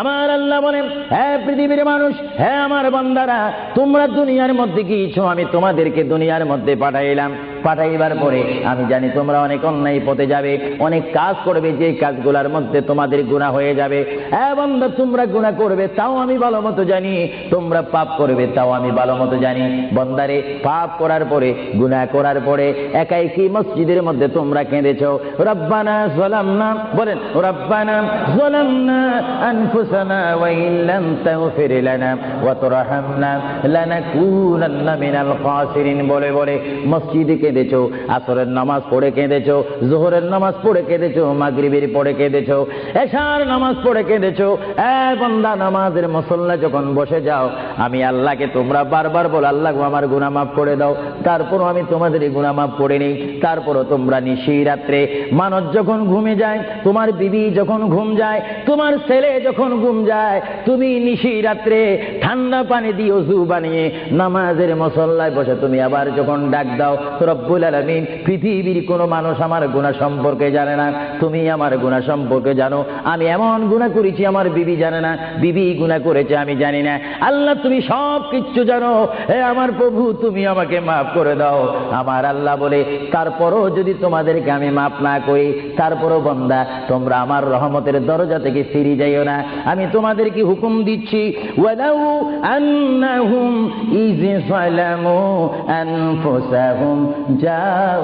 আমার আল্লাহ বলেন, হে পৃথিবীর মানুষ, হে আমার বান্দারা, তোমরা দুনিয়ার মধ্যে গিয়েছো, আমি তোমাদেরকে দুনিয়ার মধ্যে পাঠাইলাম। পাঠাইবার পরে আমি জানি তোমরা অনেক অন্যায় পথে যাবে, অনেক কাজ করবে, যে কাজগুলোর মধ্যে তোমাদের গুনাহ হয়ে যাবে। হ্যাঁ বান্দা, তোমরা গুনাহ করবে তাও আমি ভালো মতো জানি, তোমরা পাপ করবে তাও আমি ভালো মতো জানি। বান্দারে, পাপ করার পরে, গুনাহ করার পরে একাই কি মসজিদের মধ্যে তোমরা কেঁদেছো, রব্বানা যালামনা, বলেন রব্বানা যালামনা আনফুসানা ওয়া ইল্লাম তাগফির লানা ওয়া তুরহামনা লানাকুনান্না মিনাল খাসিরিন বলে বলে মসজিদে কেঁদেছো, আসরের নামাজ পড়ে কেঁদেছো, যোহরের নামাজ পড়ে কেঁদেছো, মাগরিবের পড়ে কেঁদেছো, এশার নামাজ পড়ে কেঁদেছো। এ বান্দা, নামাজের মুসল্লা যখন বসে যাও, আমি আল্লাহকে তোমরা বারবার বল, আল্লাহ আমার গুনাহ মাফ করে দাও। তারপরও আমি তোমাদের গুনাহ মাফ করে নেই। তারপরও তোমরা নিশি রাত্রে, মানুষ যখন ঘুমে যায়, তোমার বিবি যখন ঘুম যায়, তোমার ছেলে যখন ঘুম যায়, তুমি নিশি রাত্রে ঠান্ডা পানি দিয়ে ওযু বানিয়ে নামাজের মুসল্লায় বসে তুমি আবার যখন ডাক দাও, রব্বুল আলামিন, পৃথিবীর কোনো মানুষ আমার গুনাহ সম্পর্কে জানে না, তুমি আমার গুনাহ সম্পর্কে জানো। আমি এমন গুনাহ করেছি আমার বিবি জানে না, বিবি গুনাহ করেছে আমি জানি না। আল্লাহ, তুমি সব কিচ্ছু জানো। হে আমার প্রভু, তুমি আমাকে মাফ করে দাও। আমার আল্লাহ বলে, তারপরও যদি তোমাদেরকে আমি মাফ না করি, তারপরও বান্দা, তোমরা আমার রহমতের দরজা থেকে ফিরে যাইও না। আমি তোমাদেরকে হুকুম দিচ্ছি, ওয়ালাউ আন্নাহুম ইয যালামু আনফুসাহুম জাউ